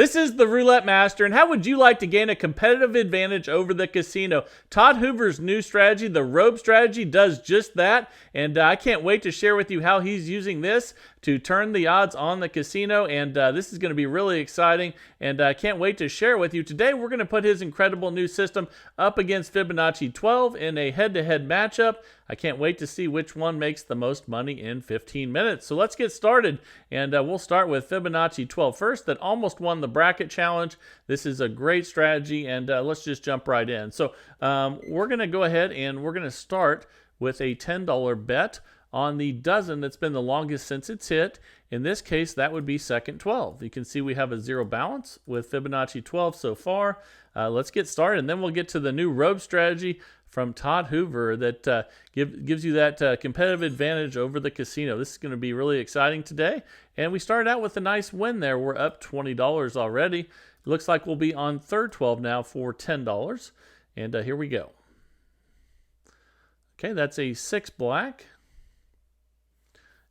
This is the Roulette Master, and how would you like to gain a competitive advantage over the casino? Todd Hoover's new strategy, the Rope strategy, does just that, and I can't wait to share with you how he's using this to turn the odds on the casino, and this is going to be really exciting, and I can't wait to share with you. Today, we're going to put his incredible new system up against Fibonacci 12 in a head-to-head matchup. I can't wait to see which one makes the most money in 15 minutes. So let's get started, and we'll start with Fibonacci 12 first. That almost won the bracket challenge. This is a great strategy, and let's just jump right in. So we're going to go ahead and we're going to start with a $10 bet on the dozen that's been the longest since it's hit. In this case, that would be second 12. You can see we have a zero balance with Fibonacci 12 so far. Let's get started, and then we'll get to the new Rope strategy from Todd Hoover that gives you that competitive advantage over the casino. This is going to be really exciting today. And we started out with a nice win there. We're up $20 already. It looks like we'll be on third 12 now for $10. And here we go. Okay, that's a 6 black.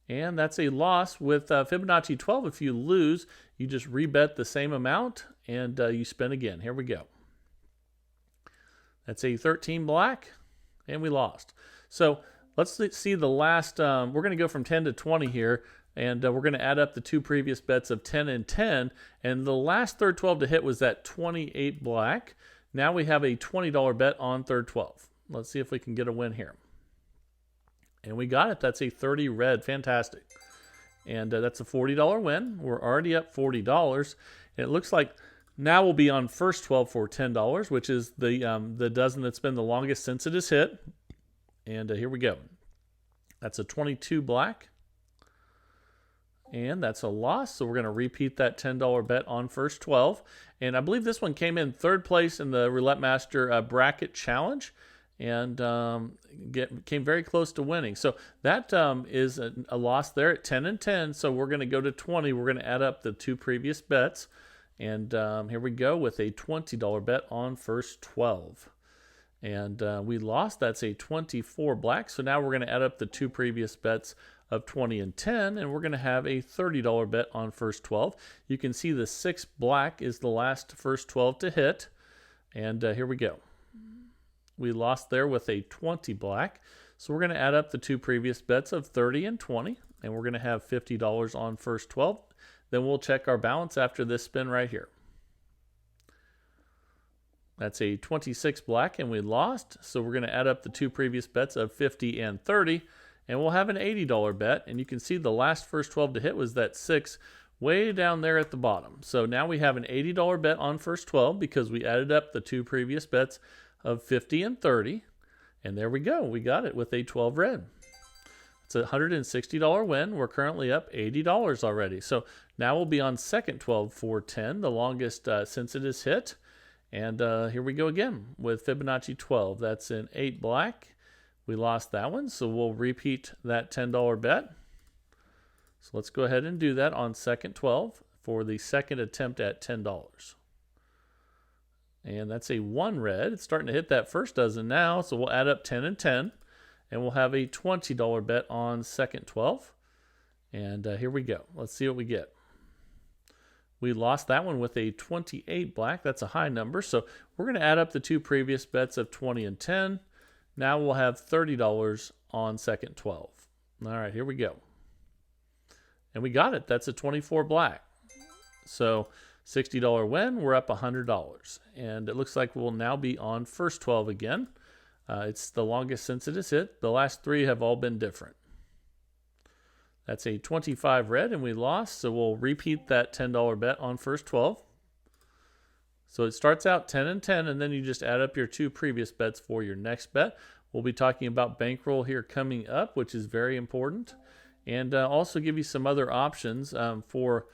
And that's a loss with Fibonacci 12. If you lose, you just rebet the same amount and you spin again. Here we go. That's a 13 black, and we lost. So let's see the last, we're going to go from 10 to 20 here, and we're going to add up the two previous bets of 10 and 10, and the last third 12 to hit was that 28 black. Now we have a $20 bet on third 12. Let's see if we can get a win here. And we got it. That's a 30 red. Fantastic. And that's a $40 win. We're already up $40. And it looks like now we'll be on first 12 for $10, which is the dozen that's been the longest since it is hit. And here we go. That's a 22 black. And that's a loss. So we're going to repeat that $10 bet on first 12. And I believe this one came in third place in the Roulette Master bracket challenge. And came very close to winning. So that is a loss there at 10 and 10. So we're going to go to 20. We're going to add up the two previous bets. And here we go with a $20 bet on first 12. And we lost. That's a 24 black. So now we're going to add up the two previous bets of 20 and 10. And we're going to have a $30 bet on first 12. You can see the 6 black is the last first 12 to hit. And here we go. We lost there with a 20 black. So we're going to add up the two previous bets of 30 and 20. And we're going to have $50 on first 12. Then we'll check our balance after this spin right here. That's a 26 black, and we lost. So we're going to add up the two previous bets of 50 and 30. And we'll have an $80 bet. And you can see the last first 12 to hit was that 6 way down there at the bottom. So now we have an $80 bet on first 12 because we added up the two previous bets of 50 and 30. And there we go. We got it with a 12 red. It's a $160 win. We're currently up $80 already. So now we'll be on second 12 for 10, the longest since it is hit. And here we go again with Fibonacci 12. That's an 8 black. We lost that one, so we'll repeat that $10 bet. So let's go ahead and do that on second 12 for the second attempt at $10. And that's a 1 red. It's starting to hit that first dozen now, so we'll add up 10 and 10. And we'll have a $20 bet on second 12. And here we go. Let's see what we get. We lost that one with a 28 black. That's a high number. So we're going to add up the two previous bets of 20 and 10. Now we'll have $30 on second 12. All right, here we go. And we got it. That's a 24 black. So $60 win. We're up $100. And it looks like we'll now be on first 12 again. It's the longest since it is hit. The last three have all been different. That's a 25 red, and we lost, so we'll repeat that $10 bet on first 12. So it starts out 10 and 10, and then you just add up your two previous bets for your next bet. We'll be talking about bankroll here coming up, which is very important, and also give you some other options for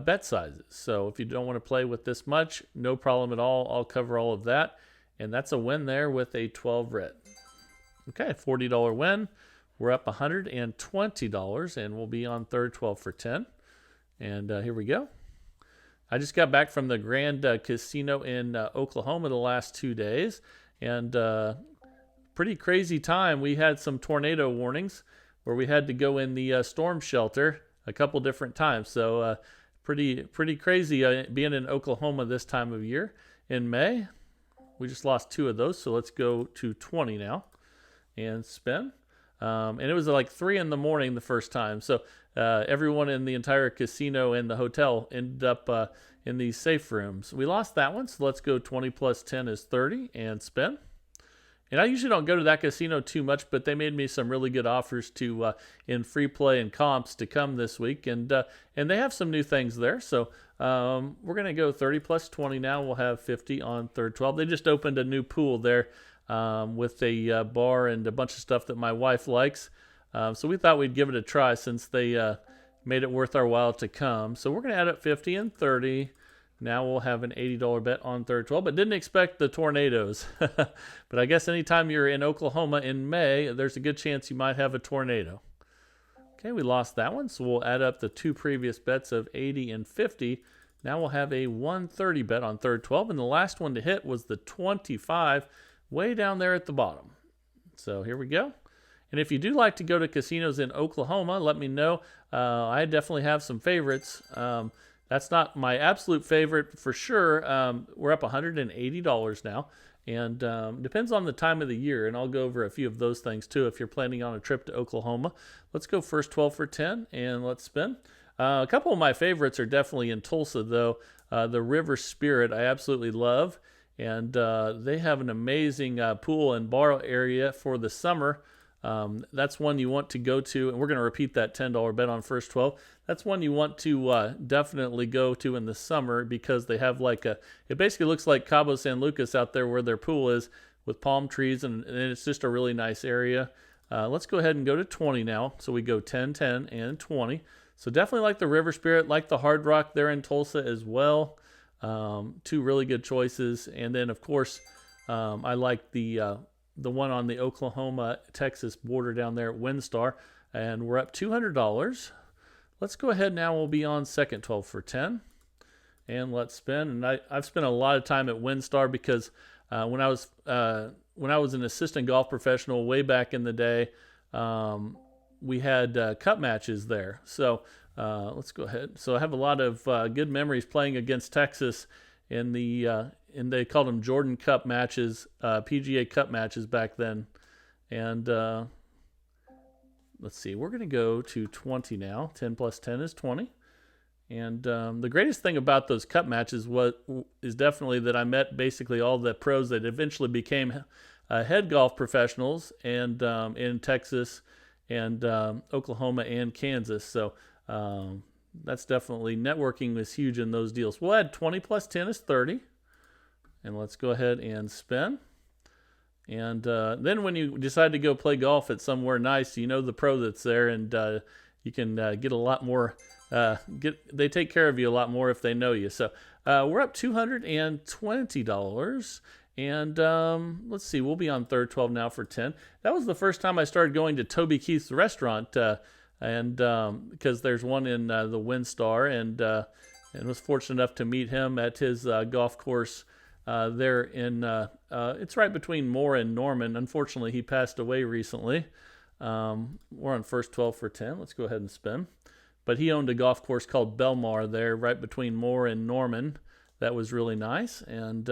bet sizes. So if you don't want to play with this much, no problem at all. I'll cover all of that. And that's a win there with a 12 red. Okay, $40 win. We're up $120, and we'll be on third 12 for 10. And here we go. I just got back from the Grand Casino in Oklahoma the last 2 days. And pretty crazy time. We had some tornado warnings where we had to go in the storm shelter a couple different times. So Pretty crazy being in Oklahoma this time of year in May. We just lost 2 of those, so let's go to 20 now and spin. And it was like 3 in the morning the first time. So everyone in the entire casino and the hotel ended up in these safe rooms. We lost that one, so let's go 20 plus 10 is 30 and spin. And I usually don't go to that casino too much, but they made me some really good offers to in free play and comps to come this week, and they have some new things there. So we're gonna go 30 plus 20 now. We'll have 50 on third 12. They just opened a new pool there with a bar and a bunch of stuff that my wife likes. So we thought we'd give it a try since they made it worth our while to come. So we're gonna add up 50 and 30. Now we'll have an $80 bet on third 12, but didn't expect the tornadoes. But I guess anytime you're in Oklahoma in May, there's a good chance you might have a tornado. Okay, we lost that one, so we'll add up the 2 previous bets of 80 and 50. Now we'll have a 130 bet on third 12, and the last one to hit was the 25, way down there at the bottom. So here we go. And if you do like to go to casinos in Oklahoma, let me know. I definitely have some favorites. That's not my absolute favorite for sure. We're up $180 now, and depends on the time of the year, and I'll go over a few of those things too if you're planning on a trip to Oklahoma. Let's go first 12 for 10, and let's spin. A couple of my favorites are definitely in Tulsa, though. The River Spirit I absolutely love, and they have an amazing pool and bar area for the summer. That's one you want to go to, and we're going to repeat that $10 bet on first 12. That's one you want to definitely go to in the summer because they have like it basically looks like Cabo San Lucas out there where their pool is with palm trees, and it's just a really nice area. Let's go ahead and go to 20 now. So we go 10, 10, and 20. So definitely like the River Spirit, like the Hard Rock there in Tulsa as well. 2 really good choices. And then, of course, I like the one on the Oklahoma-Texas border down there at WinStar, and we're up $200. Let's go ahead now. We'll be on second 12 for 10, and let's spin. And I've spent a lot of time at WinStar because when I was an assistant golf professional way back in the day, we had cup matches there. So let's go ahead. So I have a lot of good memories playing against Texas in the and they called them Jordan Cup matches, PGA Cup matches back then. And let's see, we're going to go to 20 now. 10 plus 10 is 20. And the greatest thing about those cup matches is definitely that I met basically all the pros that eventually became head golf professionals and in Texas and Oklahoma and Kansas. So that's definitely, networking was huge in those deals. We'll add 20 plus 10 is 30. And let's go ahead and spin. And then when you decide to go play golf at somewhere nice, you know the pro that's there, and you can get a lot more. They take care of you a lot more if they know you. So we're up $220. And let's see, we'll be on third 12 now for 10. That was the first time I started going to Toby Keith's restaurant, and because there's one in the WinStar, and was fortunate enough to meet him at his golf course. There in it's right between Moore and Norman. Unfortunately, he passed away recently. We're on first 12 for 10. Let's go ahead and spin. But he owned a golf course called Belmar there, right between Moore and Norman. That was really nice. And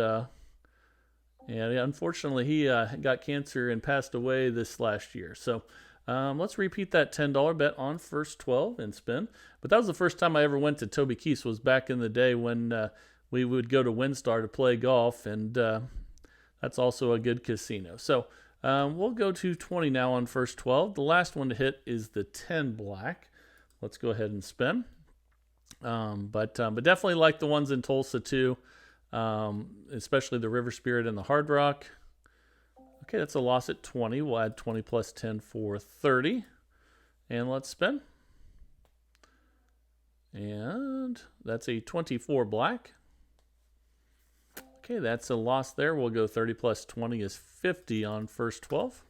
unfortunately, he got cancer and passed away this last year. So let's repeat that $10 bet on first 12 and spin. But that was the first time I ever went to Toby Keith's, was back in the day when we would go to WinStar to play golf, and that's also a good casino. So we'll go to 20 now on first 12. The last one to hit is the 10 black. Let's go ahead and spin. But definitely like the ones in Tulsa too, especially the River Spirit and the Hard Rock. Okay, that's a loss at 20. We'll add 20 plus 10 for 30. And let's spin. And that's a 24 black. Okay, that's a loss there. We'll go 30 plus 20 is 50 on first 12.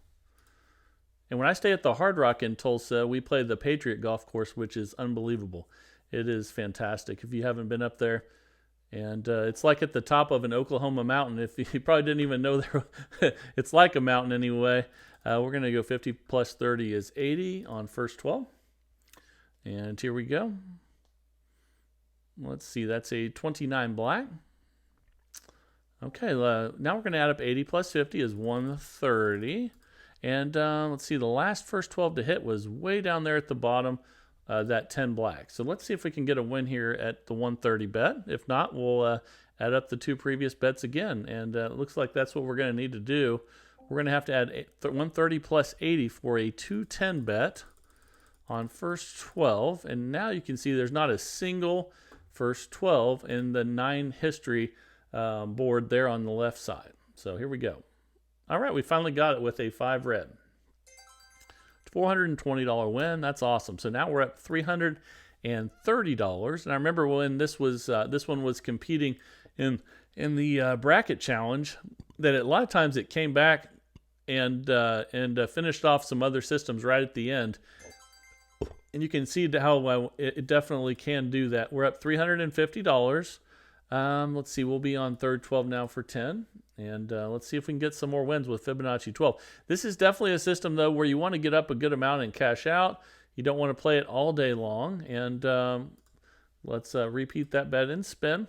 And when I stay at the Hard Rock in Tulsa, we play the Patriot Golf Course, which is unbelievable. It is fantastic if you haven't been up there. And it's like at the top of an Oklahoma mountain. If you probably didn't even know there, it's like a mountain anyway. We're going to go 50 plus 30 is 80 on first 12. And here we go. Let's see, that's a 29 black. Okay, now we're going to add up 80 plus 50 is 130. And let's see, the last first 12 to hit was way down there at the bottom, that 10 black. So let's see if we can get a win here at the 130 bet. If not, we'll add up the two previous bets again. And it looks like that's what we're going to need to do. We're going to have to add 130 plus 80 for a 210 bet on first 12. And now you can see there's not a single first 12 in the 9 history board there on the left side. So here we go. All right, we finally got it with a 5 red. $420 win. That's awesome. So now we're at $330. And I remember when this one was competing in the bracket challenge, that a lot of times it came back and finished off some other systems right at the end. And you can see how it definitely can do that. We're up $350. Let's see, we'll be on third 12 now for 10. And let's see if we can get some more wins with Fibonacci 12. This is definitely a system, though, where you want to get up a good amount and cash out. You don't want to play it all day long. And let's repeat that bet and spin.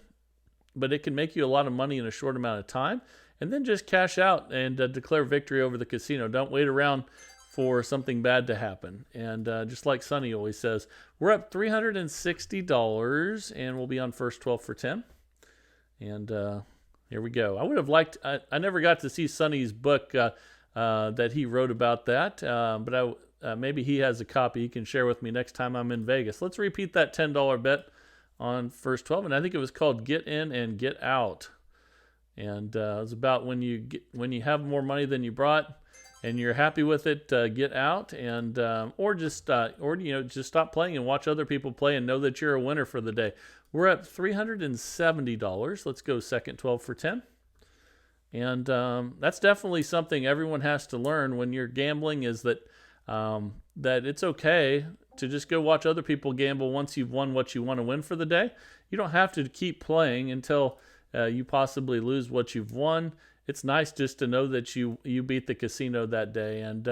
But it can make you a lot of money in a short amount of time. And then just cash out and declare victory over the casino. Don't wait around for something bad to happen. And just like Sonny always says, we're up $360. And we'll be on first 12 for 10. And here we go. I would have liked, I never got to see Sonny's book that he wrote about that, but maybe he has a copy he can share with me next time I'm in Vegas. Let's repeat that $10 bet on first 12, and I think it was called Get In and Get Out. And it was about when you have more money than you brought and you're happy with it, get out, and or just stop playing and watch other people play and know that you're a winner for the day. We're at $370. Let's go second 12 for 10. And that's definitely something everyone has to learn when you're gambling, is that that it's okay to just go watch other people gamble once you've won what you want to win for the day. You don't have to keep playing until you possibly lose what you've won. It's nice just to know that you beat the casino that day, and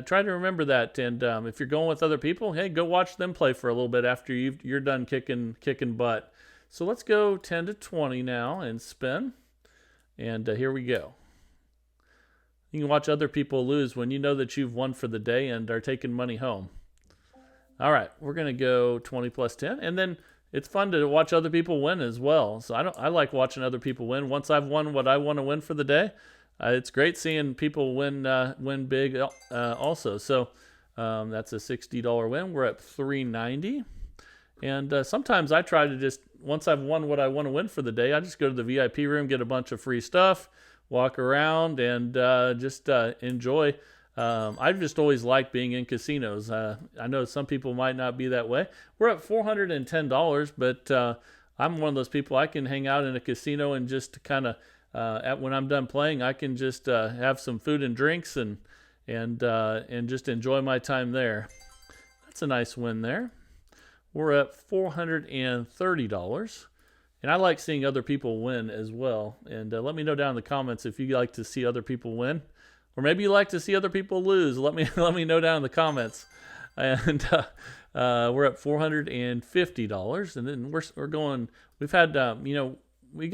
try to remember that. And if you're going with other people, hey, go watch them play for a little bit after you're done kicking butt. So let's go 10 to 20 now and spin. And here we go. You can watch other people lose when you know that you've won for the day and are taking money home. All right, we're going to go 20 plus 10. And then it's fun to watch other people win as well. So I like watching other people win. Once I've won what I want to win for the day, it's great seeing people win big also. So that's a $60 win. We're at $390. And sometimes I try to just, once I've won what I want to win for the day, I just go to the VIP room, get a bunch of free stuff, walk around, and just enjoy. I've just always liked being in casinos. I know some people might not be that way. We're at $410, but I'm one of those people. I can hang out in a casino and just kind of, when I'm done playing, I can just have some food and drinks and just enjoy my time there. That's a nice win there. We're at $430. And I like seeing other people win as well. And let me know down in the comments if you like to see other people win. Or maybe you like to see other people lose. Let me know down in the comments. And we're at $450. And then we're going, we've had, we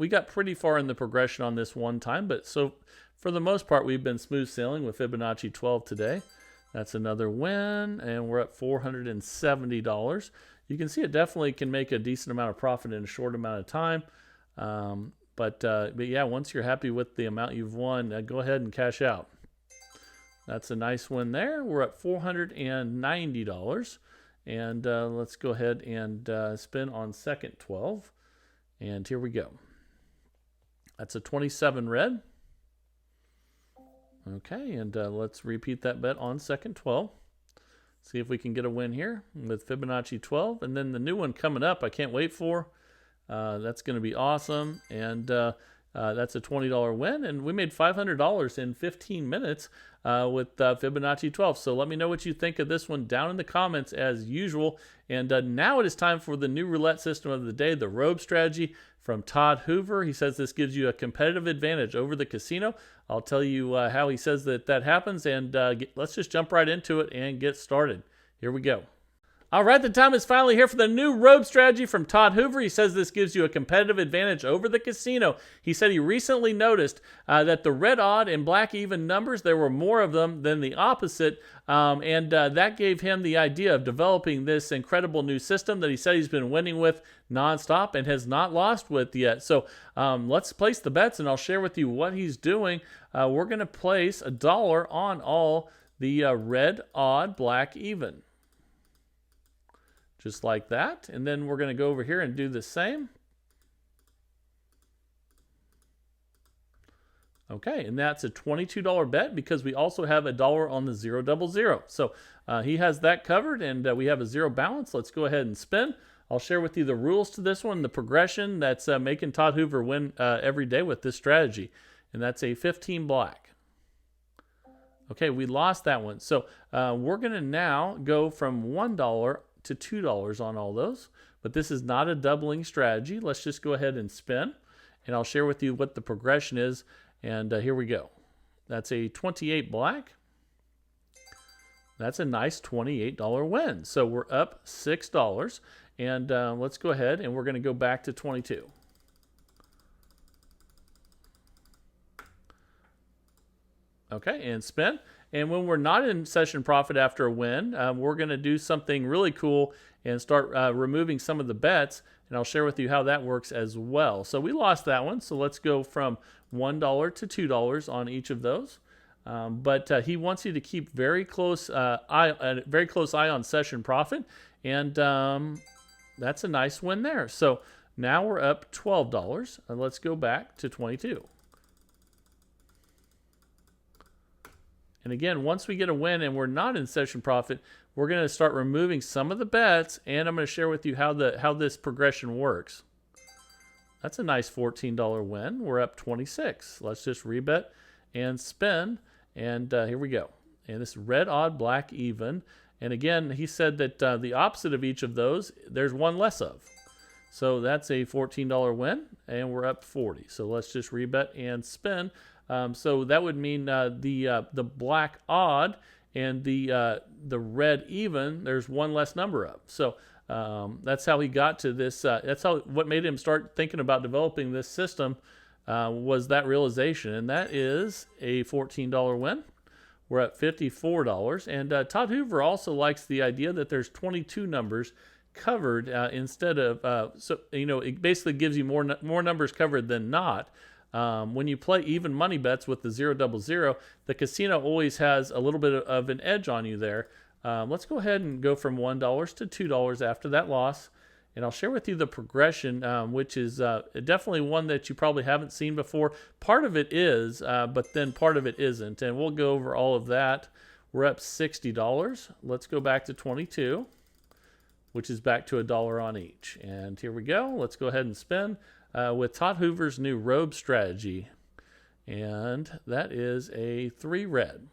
got pretty far in the progression on this one time. But so for the most part, we've been smooth sailing with Fibonacci 12 today. That's another win, and we're at $470. You can see it definitely can make a decent amount of profit in a short amount of time. But yeah, once you're happy with the amount you've won, go ahead and cash out. That's a nice win there. We're at $490. And let's go ahead and spin on second 12. And here we go. That's a 27 red. Okay, and let's repeat that bet on second 12. See if we can get a win here with Fibonacci 12. And then the new one coming up, I can't wait for. That's going to be awesome. And that's a $20 win. And we made $500 in 15 minutes with Fibonacci 12. So let me know what you think of this one down in the comments as usual. And now it is time for the new roulette system of the day, the Rover strategy from Todd Hoover. He says this gives you a competitive advantage over the casino. I'll tell you how he says that happens. And let's just jump right into it and get started. Here we go. All right, the time is finally here for the new Robe strategy from Todd Hoover. He says this gives you a competitive advantage over the casino. He said he recently noticed that the red odd and black even numbers, there were more of them than the opposite, and that gave him the idea of developing this incredible new system that he said he's been winning with nonstop and has not lost with yet. So let's place the bets, and I'll share with you what he's doing. We're going to place $1 on all the red odd, black even. Just like that. And then we're going to go over here and do the same. Okay, and that's a $22 bet because we also have $1 on the 000. So he has that covered, and we have a zero balance. Let's go ahead and spin. I'll share with you the rules to this one, the progression that's making Todd Hoover win every day with this strategy. And that's a 15 black. Okay, we lost that one. So we're going to now go from $1 to $2 on all those, but this is not a doubling strategy. Let's just go ahead and spin, and I'll share with you what the progression is. And here we go. That's a 28 black. That's a nice $28 win. So we're up $6, and let's go ahead and we're going to go back to 22. Okay, and spin. And when we're not in session profit after a win, we're going to do something really cool and start removing some of the bets. And I'll share with you how that works as well. So we lost that one. So let's go from $1 to $2 on each of those. But he wants you to keep very close eye on session profit. And that's a nice win there. So now we're up $12. And let's go back to 22. And again, once we get a win and we're not in session profit, we're going to start removing some of the bets, and I'm going to share with you how this progression works. That's a nice $14 win. We're up 26. Let's just rebet and spin, and here we go. And this red odd, black even. And again, he said that the opposite of each of those, there's one less of. So that's a $14 win, and we're up 40. So let's just rebet and spin. So that would mean the black odd and the red even, there's one less number of. So that's how he got to this. That's what made him start thinking about developing this system was that realization. And that is a $14 win. We're at $54. And Todd Hoover also likes the idea that there's 22 numbers covered instead of, so, you know, it basically gives you more numbers covered than not. When you play even money bets with the 000, the casino always has a little bit of an edge on you there. Let's go ahead and go from $1 to $2 after that loss. And I'll share with you the progression, which is definitely one that you probably haven't seen before. Part of it is, but then part of it isn't. And we'll go over all of that. We're up $60. Let's go back to 22, which is back to $1 on each. And here we go. Let's go ahead and spin. With Todd Hoover's new Robe strategy. And that is a 3 red.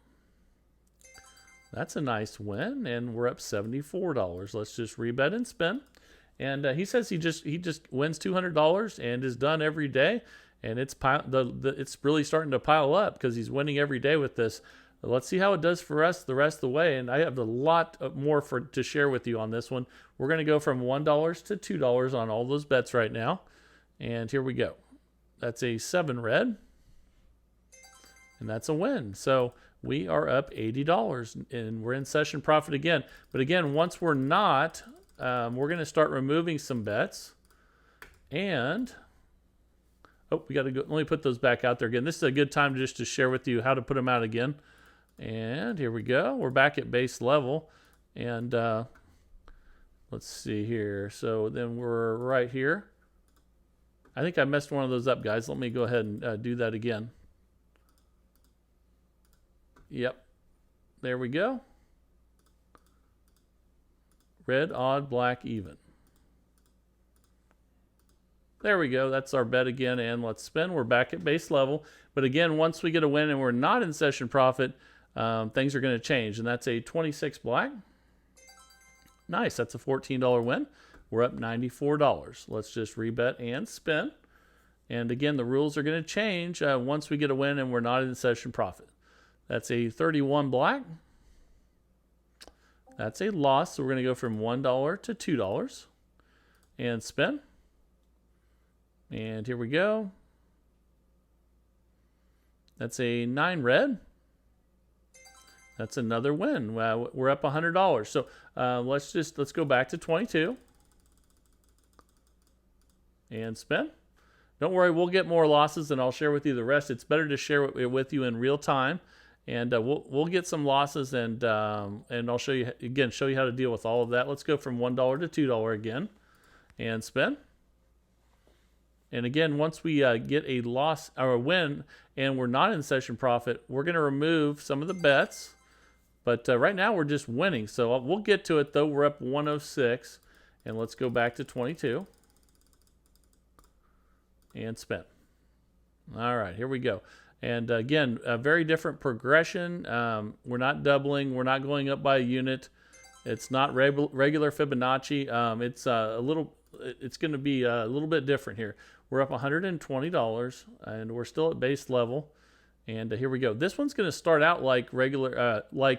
That's a nice win, and we're up $74. Let's just rebet and spin. And he says he just wins $200 and is done every day, and it's really starting to pile up because he's winning every day with this. Let's see how it does for us the rest of the way, and I have a lot more to share with you on this one. We're going to go from $1 to $2 on all those bets right now. And here we go. That's a 7 red. And that's a win. So we are up $80 and we're in session profit again. But again, once we're not, we're going to start removing some bets. And, oh, we got to go. Let me put those back out there again. This is a good time just to share with you how to put them out again. And here we go. We're back at base level. And let's see here. So then we're right here. I think I messed one of those up, guys. Let me go ahead and do that again. Yep. There we go. Red, odd, black, even. There we go. That's our bet again. And let's spin. We're back at base level. But again, once we get a win and we're not in session profit, things are going to change. And that's a 26 black. Nice. That's a $14 win. We're up $94. Let's just rebet and spin. And again, the rules are going to change once we get a win and we're not in session profit. That's a 31 black. That's a loss, so we're going to go from $1 to $2 and spin. And here we go. That's a 9 red. That's another win. We're up $100. So let's go back to 22 and spin. Don't worry, we'll get more losses and I'll share with you the rest. It's better to share it with you in real time, and we'll get some losses, and I'll show you how to deal with all of that. Let's go from $1 to $2 again and spin. And again, once we get a loss or a win and we're not in session profit, we're going to remove some of the bets. But right now we're just winning. So we'll get to it though. We're up 106. And let's go back to 22. And spin. All right, here we go. And again, a very different progression. We're not doubling. We're not going up by a unit. It's not regular Fibonacci. It's going to be a little bit different here. We're up $120, and we're still at base level. And here we go. This one's going to start out like regular, one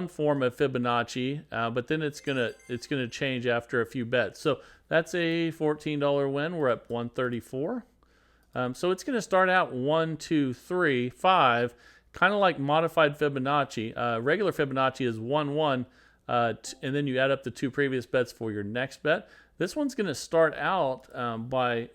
form of Fibonacci, but then it's gonna change after a few bets. So that's a $14 win. We're up 134. So it's going to start out 1, 2, 3, 5, kind of like modified Fibonacci. Regular Fibonacci is 1, 1, and then you add up the 2 previous bets for your next bet. This one's going to start out by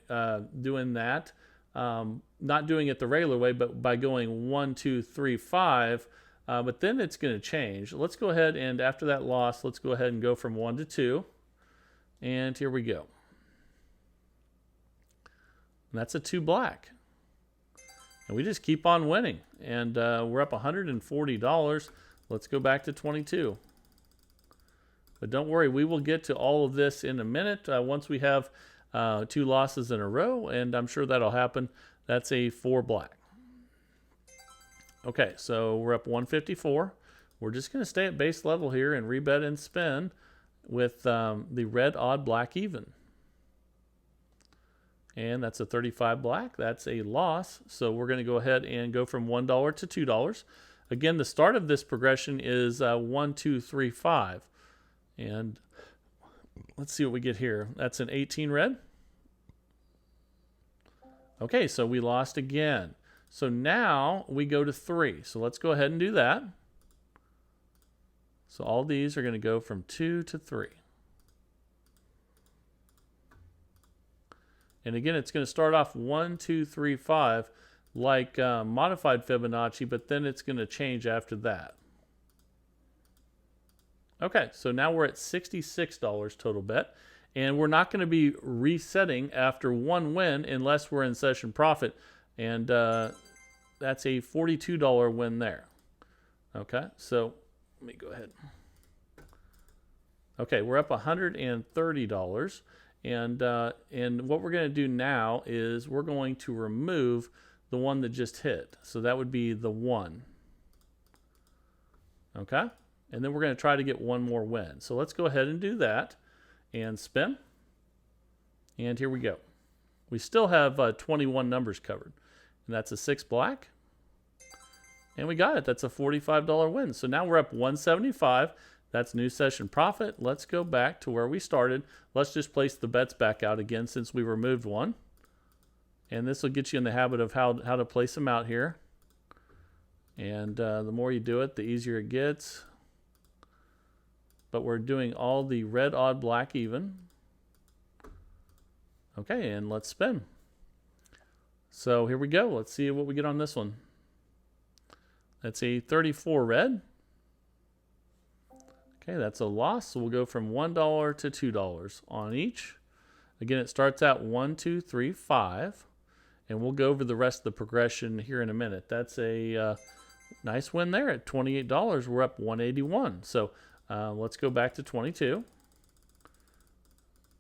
doing that. Not doing it the regular way, but by going 1, 2, 3, 5. But then it's going to change. Let's go ahead and after that loss, let's go ahead and go from 1 to 2. And here we go. And that's a 2 black. And we just keep on winning. And we're up $140. Let's go back to 22. But don't worry, we will get to all of this in a minute once we have 2 losses in a row, and I'm sure that'll happen. That's a 4 black. Okay, so we're up 154. We're just going to stay at base level here and rebet and spin with the red odd black even. And that's a 35 black. That's a loss. So we're going to go ahead and go from $1 to $2. Again, the start of this progression is 1, 2, 3, 5. And let's see what we get here. That's an 18 red. Okay, so we lost again. So now we go to 3. So let's go ahead and do that. So all these are going to go from 2 to 3. And again, it's going to start off 1, 2, 3, 5 like modified Fibonacci, but then it's going to change after that. Okay, so now we're at $66 total bet, and we're not going to be resetting after 1 win unless we're in session profit, and that's a $42 win there. Okay, so let me go ahead. Okay, we're up $130, and what we're going to do now is we're going to remove the one that just hit. So that would be the 1. Okay? And then we're going to try to get 1 more win. So let's go ahead and do that and spin. And here we go. We still have 21 numbers covered. And that's a 6 black. And we got it. That's a $45 win. So now we're up 175. That's new session profit. Let's go back to where we started. Let's just place the bets back out again since we removed one. And this will get you in the habit of how to place them out here. And the more you do it, the easier it gets. But we're doing all the red odd black even. Okay, and let's spin. So here we go. Let's see what we get on this one. That's a 34 red. Okay, that's a loss. So we'll go from $1 to $2 on each. Again, it starts out 1, 2, 3, 5. And we'll go over the rest of the progression here in a minute. That's a nice win there at $28. We're up 181. So let's go back to 22.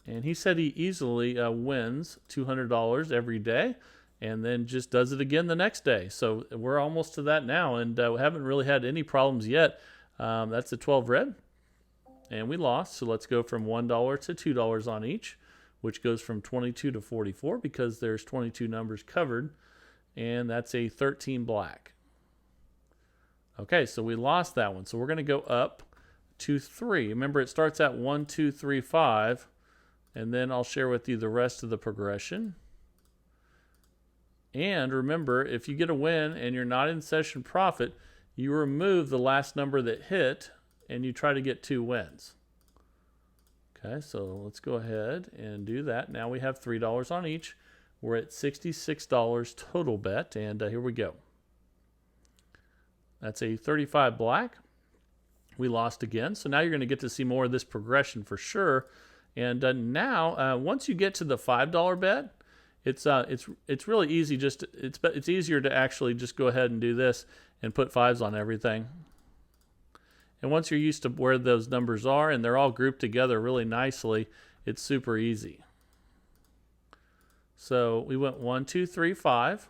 And he said he easily wins $200 every day and then just does it again the next day. So we're almost to that now, and we haven't really had any problems yet. That's a 12 red. And we lost, so let's go from $1 to $2 on each, which goes from 22 to 44 because there's 22 numbers covered, and that's a 13 black. Okay, so we lost that one. So we're going to go up to 3. Remember, it starts at 1, 2, 3, 5, and then I'll share with you the rest of the progression. And remember, if you get a win and you're not in session profit, you remove the last number that hit and you try to get 2 wins. Okay, so let's go ahead and do that. Now we have $3 on each. We're at $66 total bet, and here we go. That's a 35 black. We lost again, so now you're going to get to see more of this progression for sure. And now, once you get to the $5 bet, it's really easy. It's easier to actually just go ahead and do this and put 5s on everything. And once you're used to where those numbers are and they're all grouped together really nicely, it's super easy. So we went 1, 2, 3, 5.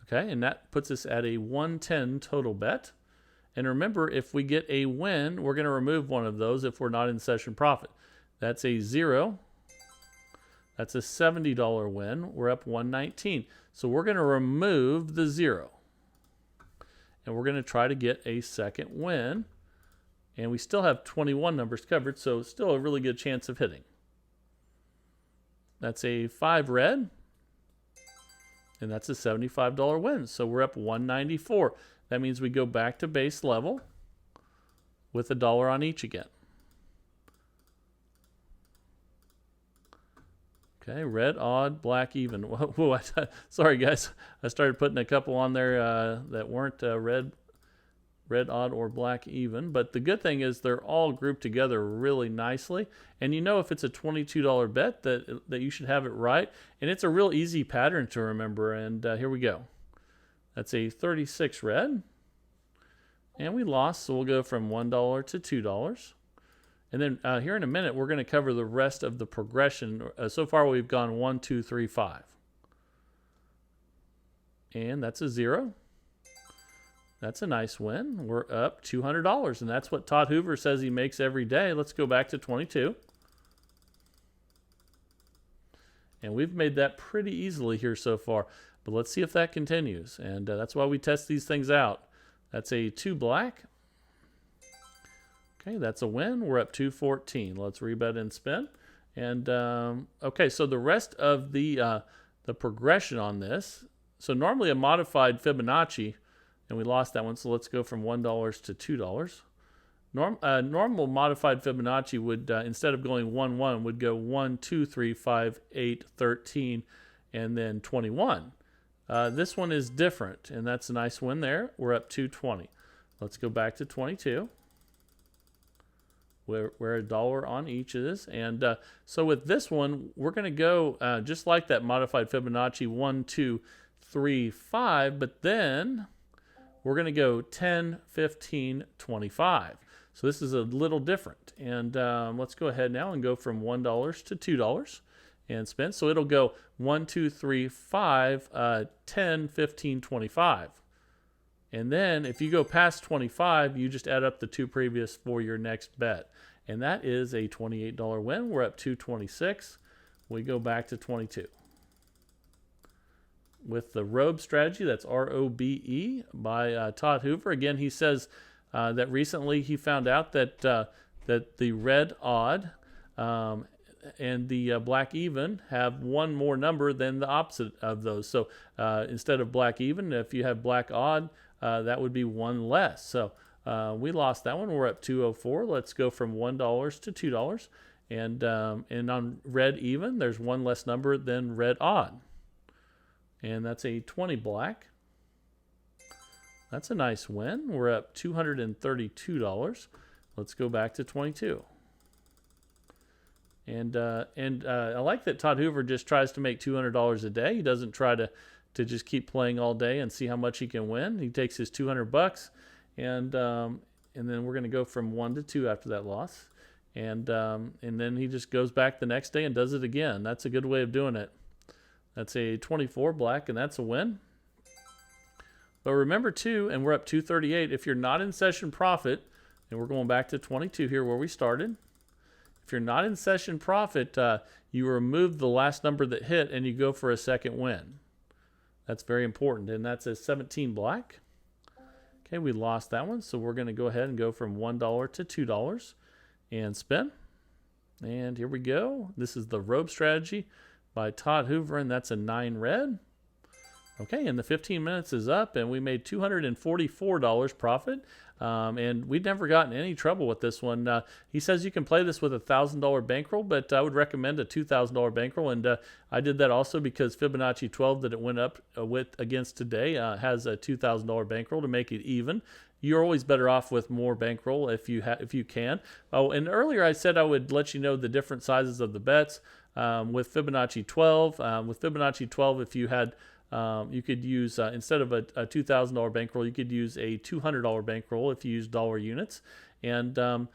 Okay, and that puts us at a 110 total bet. And remember, if we get a win, we're going to remove one of those if we're not in session profit. That's a 0. That's a $70 win. We're up 119. So we're going to remove the 0. And we're going to try to get a second win. And we still have 21 numbers covered, so still a really good chance of hitting. That's a 5 red. And that's a $75 win. So we're up 194. That means we go back to base level with $1 on each again. Okay, red, odd, black, even. Whoa, sorry guys, I started putting a couple on there that weren't red, odd, or black, even. But the good thing is they're all grouped together really nicely. And you know if it's a $22 bet that you should have it right. And it's a real easy pattern to remember. And here we go. That's a 36 red. And we lost, so we'll go from $1 to $2. And then here in a minute, we're going to cover the rest of the progression. So far, we've gone 1, 2, 3, 5. And that's a 0. That's a nice win. We're up $200, and that's what Todd Hoover says he makes every day. Let's go back to 22. And we've made that pretty easily here so far. But let's see if that continues. And that's why we test these things out. That's a 2 black. Okay, that's a win. We're up 214. Let's rebet and spin. And okay, so the rest of the progression on this. So normally a modified Fibonacci, and we lost that one. So let's go from $1 to $2. Normal modified Fibonacci would instead of going 1, 1, would go 1, 2, 3, 5, 8, 13, and then 21. This one is different, and that's a nice win there. We're up 220. Let's go back to 22. We're $1 on each of this. And so with this one, we're going to go just like that modified Fibonacci 1, 2, 3, 5, but then we're going to go 10, 15, 25. So this is a little different. And let's go ahead now and go from $1 to $2 and spin. So it'll go 1, 2, 3, 5, 10, 15, 25. And then if you go past 25, you just add up the 2 previous for your next bet. And that is a $28 win. We're up 226. We go back to 22. With the Robe strategy, that's R-O-B-E by Todd Hoover. Again, he says that recently he found out that that the red odd and the black even have one more number than the opposite of those. So instead of black even, if you have black odd, that would be one less. So we lost that one. We're up 204. Let's go from $1 to $2. And on red even, there's one less number than red odd. And that's a 20 black. That's a nice win. We're up $232. Let's go back to 22. And I like that Todd Hoover just tries to make $200 a day. He doesn't try to just keep playing all day and see how much he can win. He takes his $200 and then we're going to go from 1 to 2 after that loss. And then he just goes back the next day and does it again. That's a good way of doing it. That's a 24 black, and that's a win. But remember too, and we're up 238, if you're not in session profit, and we're going back to 22 here where we started. If you're not in session profit, you remove the last number that hit and you go for a second win. That's very important, and that's a 17 black. Okay, we lost that one, so we're going to go ahead and go from $1 to $2 and spin. And here we go. This is the Robe strategy by Todd Hoover, and that's a 9 red. Okay, and the 15 minutes is up, and we made $244 profit. And we'd never gotten any trouble with this one. He says you can play this with a $1,000 bankroll, but I would recommend a $2,000 bankroll. And I did that also because Fibonacci 12 that it went up with against today has a $2,000 bankroll to make it even. You're always better off with more bankroll if you can. Oh, and earlier I said I would let you know the different sizes of the bets with Fibonacci 12. With Fibonacci 12, if you had you could use, instead of a $2,000 bankroll, you could use a $200 bankroll if you use dollar units. And I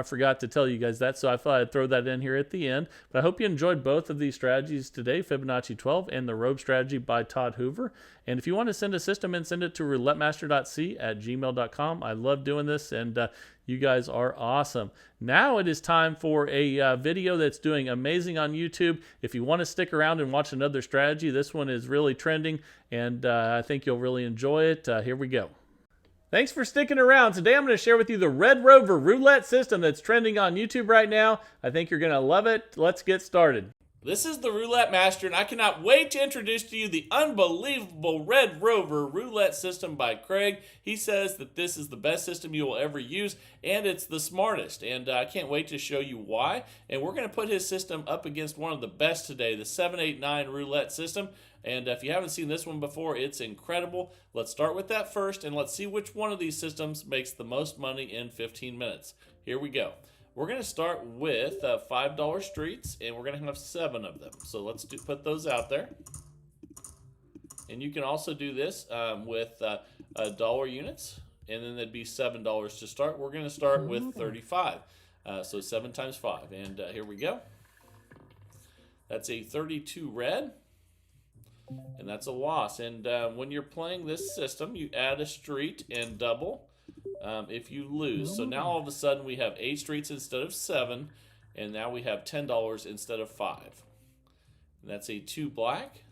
forgot to tell you guys that, so I thought I'd throw that in here at the end. But I hope you enjoyed both of these strategies today, Fibonacci 12 and the Robe strategy by Todd Hoover. And if you want to send a system in, send it to roulettemaster.c@gmail.com. I love doing this, and you guys are awesome. Now it is time for a video that's doing amazing on YouTube. If you want to stick around and watch another strategy, this one is really trending, and I think you'll really enjoy it. Here we go. Thanks for sticking around. Today I'm going to share with you the Red Rover roulette system that's trending on YouTube right now. I think you're going to love it. Let's get started. This is the Roulette Master, and I cannot wait to introduce to you the unbelievable Red Rover roulette system by Craig. He says that this is the best system you will ever use, and it's the smartest, and I can't wait to show you why. And we're going to put his system up against one of the best today, the 789 roulette system. And if you haven't seen this one before, it's incredible. Let's start with that first, and let's see which one of these systems makes the most money in 15 minutes. Here we go. We're going to start with $5 streets, and we're going to have 7 of them. So let's put those out there. And you can also do this with dollar units, and then that'd be $7 to start. We're going to start with 35. So 7 times 5. And here we go. That's a 32 red. And that's a loss. And when you're playing this system, you add a street and double if you lose. So now all of a sudden we have 8 streets instead of 7, and now we have $10 instead of 5. And that's a 2 black.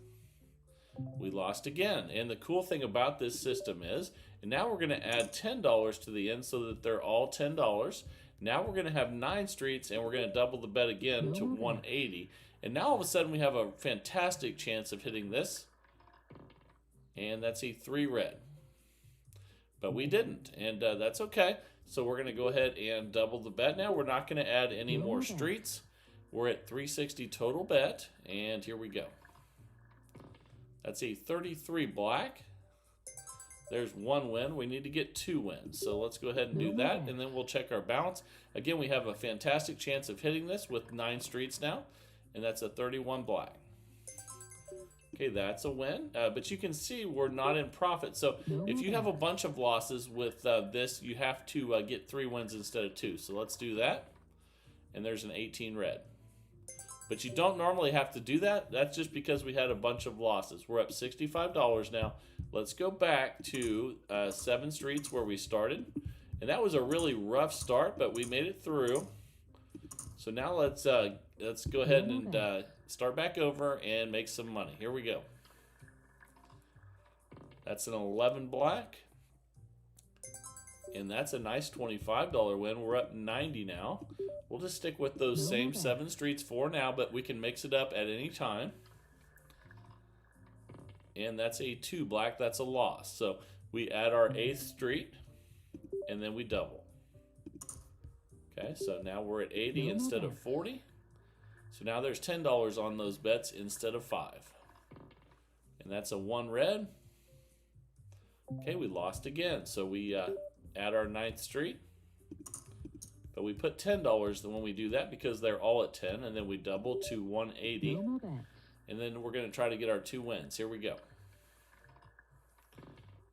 We lost again. And the cool thing about this system is, and now we're going to add $10 to the end so that they're all $10. Now we're going to have 9 streets, and we're going to double the bet again to 180. And now all of a sudden we have a fantastic chance of hitting this. And that's a 3 red. But we didn't, and that's okay. So we're going to go ahead and double the bet now. We're not going to add any more streets. We're at 360 total bet, and here we go. That's a 33 black. There's 1 win. We need to get 2 wins. So let's go ahead and do that, and then we'll check our balance. Again, we have a fantastic chance of hitting this with 9 streets now. And that's a 31 black. Okay, that's a win. But you can see we're not in profit. So if you have a bunch of losses with this, you have to get 3 wins instead of 2. So let's do that. And there's an 18 red. But you don't normally have to do that. That's just because we had a bunch of losses. We're up $65 now. Let's go back to 7 streets where we started. And that was a really rough start, but we made it through. So now let's go ahead and start back over and make some money. Here we go. That's an 11 black. And that's a nice $25 win. We're up 90 now. We'll just stick with those same 7 streets for now, but we can mix it up at any time. And that's a 2 black. That's a loss. So we add our 8th street, and then we double. Okay, so now we're at 80 instead of 40. So now there's $10 on those bets instead of 5. And that's a 1 red. Okay, we lost again. So we add our 9th street. But we put $10 when we do that because they're all at 10. And then we double to 180. And then we're going to try to get our 2 wins. Here we go.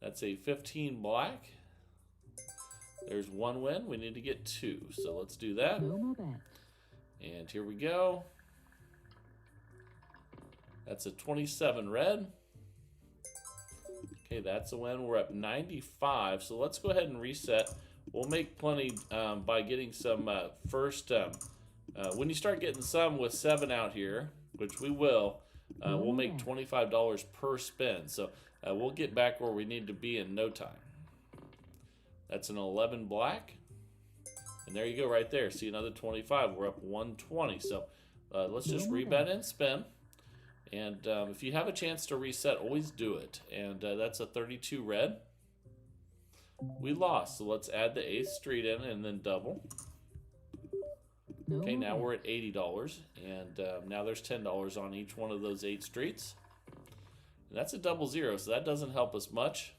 That's a 15 black. There's 1 win. We need to get 2. So let's do that. And here we go. That's a 27 red. Okay, that's a win. We're up 95. So let's go ahead and reset. We'll make plenty by getting some first. When you start getting some with 7 out here, which we will, we'll make $25 per spin. So we'll get back where we need to be in no time. That's an 11 black. And there you go right there. See, another 25. We're up 120. So let's just rebet and spin. And if you have a chance to reset, always do it. And that's a 32 red. We lost, so let's add the 8th street in and then double. Okay, now we're at $80, and now there's $10 on each one of those 8 streets. And that's a double zero, so that doesn't help us much.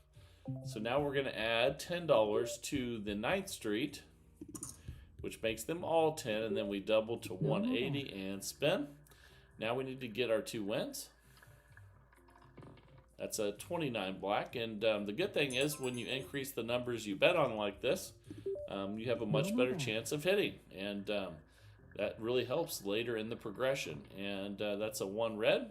So now we're going to add $10 to the 9th street, which makes them all 10, and then we double to 180 and spin. Now we need to get our 2 wins. That's a 29 black, and the good thing is when you increase the numbers you bet on like this, you have a much better chance of hitting, and that really helps later in the progression. And that's a 1 red.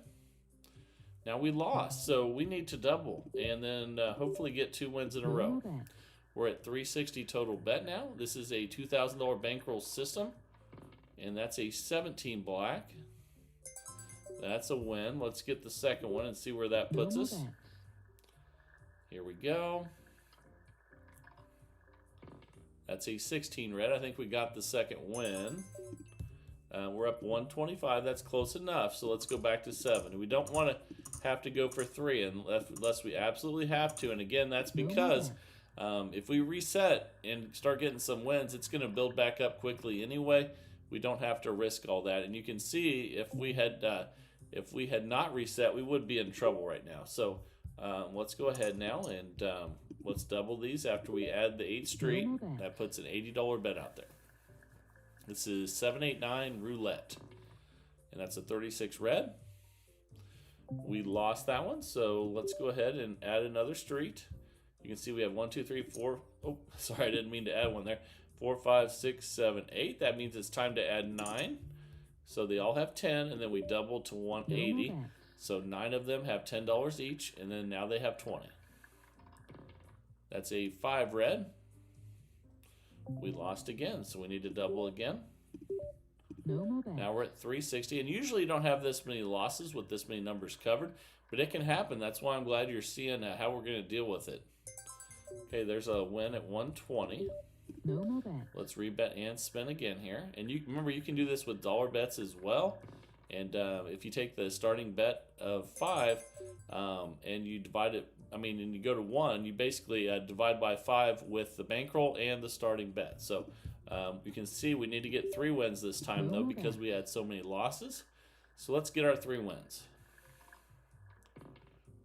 Now we lost, so we need to double and then hopefully get 2 wins in a row. We're at 360 total bet now. This is a $2,000 bankroll system, and that's a 17 black. That's a win. Let's get the second one and see where that puts us. Here we go. That's a 16 red. I think we got the second win. We're up 125. That's close enough. So let's go back to 7. We don't want to have to go for 3 unless we absolutely have to. And again, that's because if we reset and start getting some wins, it's going to build back up quickly anyway. We don't have to risk all that. And you can see if we had not reset, we would be in trouble right now. So let's go ahead now and let's double these after we add the 8th street. That puts an $80 bet out there. This is 789 Roulette, and that's a 36 red. We lost that one, so let's go ahead and add another street. You can see we have 1, 2, 3, 4. Oh, sorry, I didn't mean to add one there. 4, 5, 6, 7, 8. That means it's time to add 9. So they all have 10, and then we double to 180. So 9 of them have $10 each, and then now they have 20. That's a 5 red. We lost again, so we need to double again. Now we're at 360, and usually you don't have this many losses with this many numbers covered, but it can happen. That's why I'm glad you're seeing how we're going to deal with it. Okay, there's a win at 120. Let's rebet and spin again here. And you remember, you can do this with dollar bets as well. And if you take the starting bet of 5 and you divide it, and you go to 1, you basically divide by 5 with the bankroll and the starting bet. So you can see we need to get 3 wins this time, though, because we had so many losses. So let's get our 3 wins.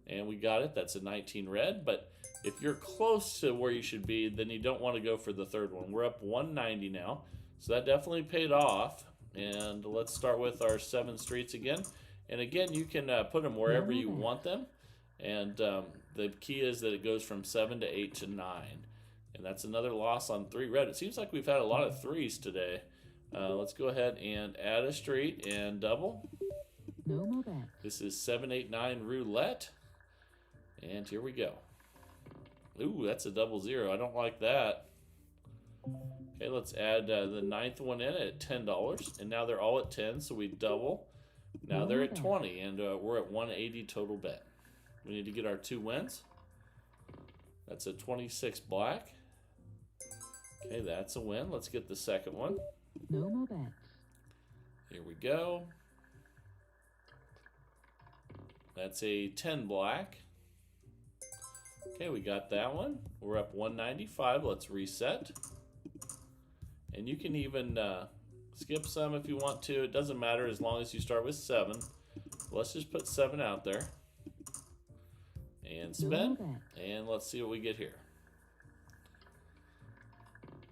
And we got it. That's a 19 red. But if you're close to where you should be, then you don't want to go for the third one. We're up 190 now. So that definitely paid off. And let's start with our 7 streets again. And again, you can put them wherever you want them. And the key is that it goes from 7 to 8 to 9. And that's another loss on 3 red. It seems like we've had a lot of 3s today. Let's go ahead and add a street and double. This is 789 Roulette. And here we go. Ooh, that's a double zero. I don't like that. Okay, let's add the 9th one in at $10. And now they're all at 10, so we double. Now they're at 20, and we're at 180 total bet. We need to get our 2 wins. That's a 26 black. Okay, that's a win. Let's get the second one. Here we go. That's a 10 black. Okay, we got that one. We're up 195. Let's reset. And you can even skip some if you want to. It doesn't matter as long as you start with 7. Let's just put 7 out there. And spin. And let's see what we get here.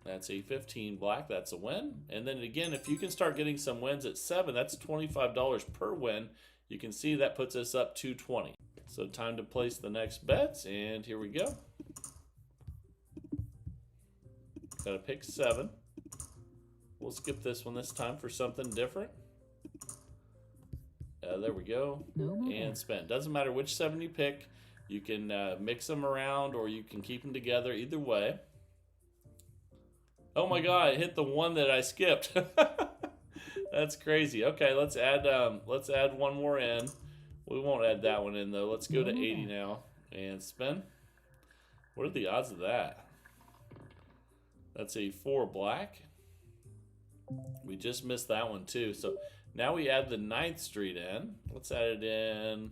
That's a 15 black. That's a win. And then again, if you can start getting some wins at 7, that's $25 per win. You can see that puts us up to 20. So time to place the next bets, and here we go. Gotta pick 7. We'll skip this one this time for something different. There we go. And spin. Doesn't matter which 7 you pick. You can mix them around, or you can keep them together. Either way. Oh my God! I hit the one that I skipped. That's crazy. Okay, let's add one more in. We won't add that one in though. Let's go to 80 now. And spin. What are the odds of that? That's a 4 black. We just missed that one too. So now we add the 9th street in. Let's add it in.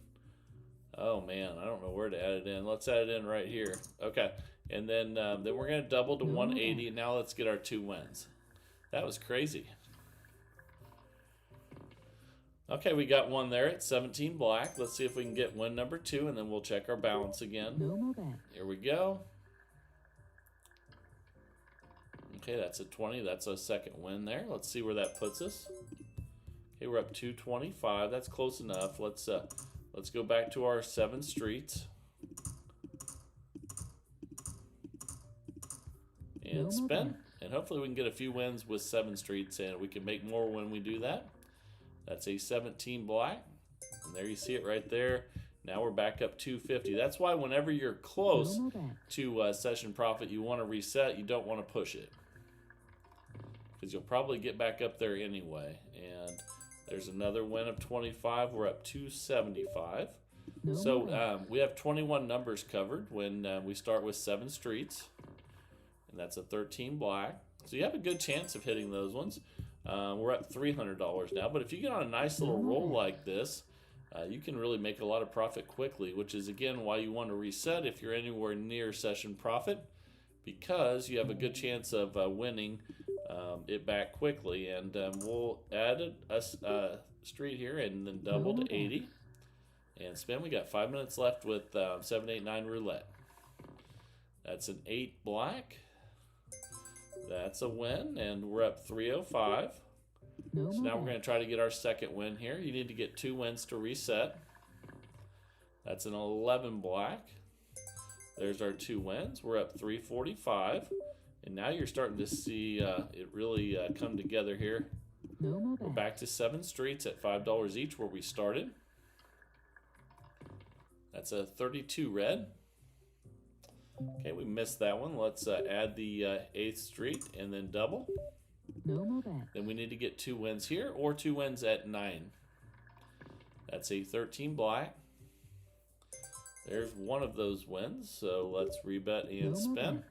Oh man, I don't know where to add it in. Let's add it in right here. Okay, and then we're gonna double to 180. And now let's get our 2 wins. That was crazy. Okay, we got one there at 17 black. Let's see if we can get win number 2, and then we'll check our balance again. Here we go. Okay, that's a 20. That's a second win there. Let's see where that puts us. Okay, we're up 225. That's close enough. Let's go back to our 7 streets. And spin. And hopefully we can get a few wins with 7 streets, and we can make more when we do that. That's a 17 black. And there you see it right there. Now we're back up 250. That's why whenever you're close to session profit, you want to reset. You don't want to push it, because you'll probably get back up there anyway. And there's another win of 25. We're up 275. So we have 21 numbers covered when we start with 7 streets. And that's a 13 black. So you have a good chance of hitting those ones. We're at $300 now. But if you get on a nice little roll like this, you can really make a lot of profit quickly, which is, again, why you want to reset if you're anywhere near session profit, because you have a good chance of winning it back quickly. And we'll add a street here and then double to 80 and spin. We got 5 minutes left with 789 roulette. That's an 8 black. That's a win, and we're up 305. So now we're going to try to get our second win here. You need to get 2 wins to reset. That's an 11 black. There's our 2 wins. We're up 345. And now you're starting to see it really come together here. We're back to 7 streets at $5 each where we started. That's a 32 red. Okay, we missed that one. Let's add the 8th street and then double. Then we need to get 2 wins here or 2 wins at 9. That's a 13 black. There's one of those wins, so let's rebet and spin.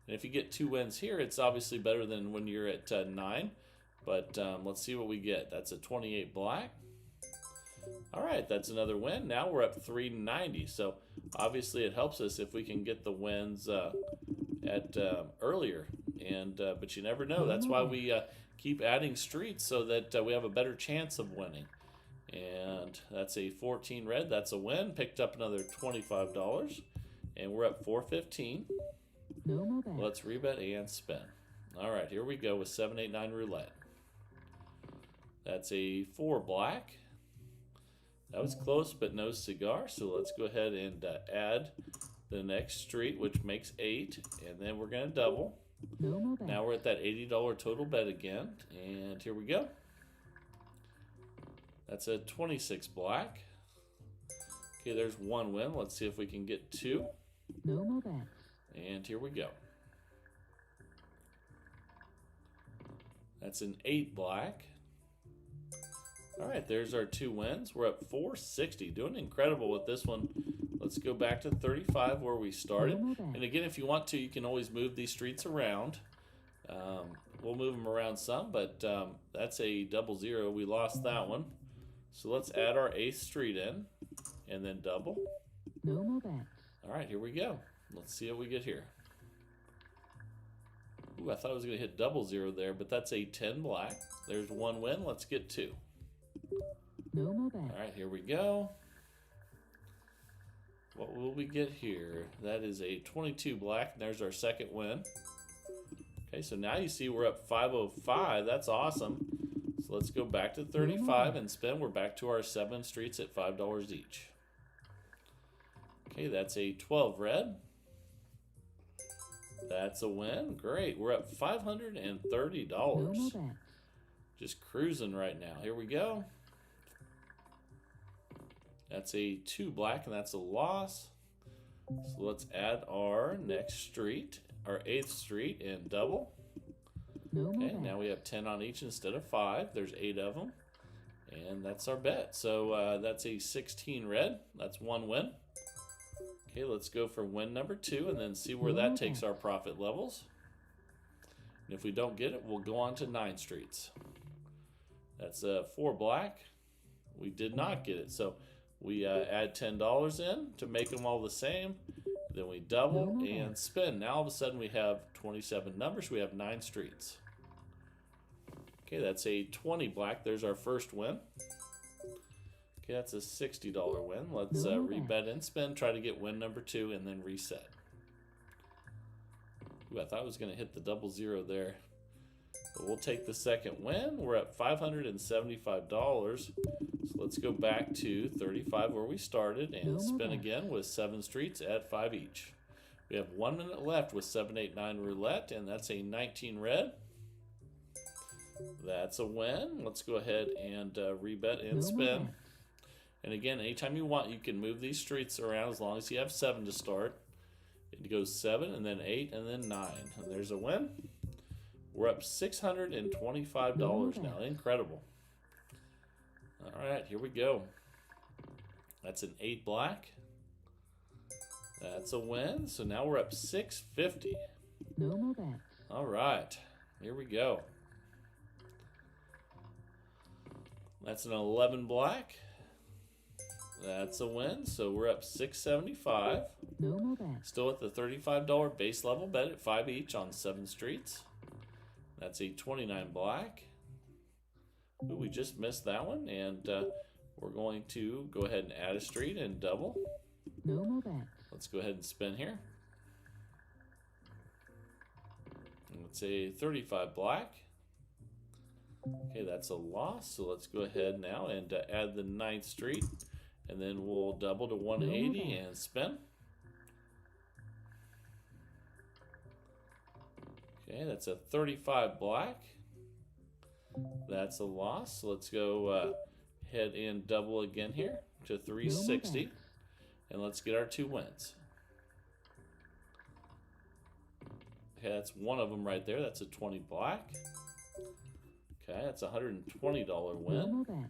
And if you get 2 wins here, it's obviously better than when you're at 9. But let's see what we get. That's a 28 black. All right, that's another win. Now we're up 390. So obviously it helps us if we can get the wins at earlier. And but you never know. That's why we keep adding streets, so that we have a better chance of winning. And that's a 14 red. That's a win. Picked up another $25. And we're up 415. Let's rebet and spin. All right, here we go with 789 roulette. That's a 4 black. That was close, but no cigar. So let's go ahead and add the next street, which makes 8. And then we're going to double. Now we're at that $80 total bet again. And here we go. That's a 26 black. Okay, there's 1 win. Let's see if we can get 2. And here we go. That's an 8 black. All right, there's our 2 wins. We're up 460, doing incredible with this one. Let's go back to 35 where we started. And again, if you want to, you can always move these streets around. We'll move them around some, but that's a 00. We lost that one. So let's add our 8th street in and then double. All right, here we go. Let's see what we get here. Ooh, I thought I was going to hit 00 there, but that's a 10 black. There's 1 win. Let's get 2. All right, here we go. What will we get here? That is a 22 black. And there's our second win. Okay, so now you see we're up 505. That's awesome. So let's go back to 35 and spin. We're back to our 7 streets at $5 each. Okay, that's a 12 red. That's a win. Great. We're up $530. Just cruising right now. Here we go. That's a 2 black, and that's a loss. So let's add our next street, our 8th street, and double. Okay, now we have 10 on each instead of 5. There's 8 of them. And that's our bet. So that's a 16 red. That's 1 win. Okay, let's go for win number 2 and then see where that takes our profit levels. And if we don't get it, we'll go on to 9 streets. That's 4 black. We did not get it, so we add $10 in to make them all the same. Then we double and spin. Now all of a sudden we have 27 numbers. We have 9 streets. Okay, that's a 20 black. There's our first win. Okay, that's a $60 win. Let's rebet and spin. Try to get win number 2 and then reset. Ooh, I thought I was going to hit the double zero there. But we'll take the second win. We're at $575. So let's go back to 35 where we started and spin again with 7 streets at 5 each. We have 1 minute left with 789 roulette, and that's a 19 red. That's a win. Let's go ahead and rebet and spin. And again, anytime you want, you can move these streets around as long as you have 7 to start. It goes 7 and then 8 and then 9. And there's a win. We're up $625 now. Incredible. All right, here we go. That's an 8 black. That's a win. So now we're up $650. No more bets. All right, here we go. That's an 11 black. That's a win. So we're up $675. No more bets. Still at the $35 base level bet at 5 each on 7 streets. That's a 29 black. Ooh, we just missed that one, and we're going to go ahead and add a street and double. No more bets. Let's go ahead and spin here. And let's say 35 black. Okay, that's a loss, so let's go ahead now and add the 9th street, and then we'll double to 180 and spin. Okay, that's a 35 black. That's a loss. So let's go ahead and double again here to 360. And let's get our 2 wins. Okay, that's one of them right there. That's a 20 black. Okay, that's a $120 win.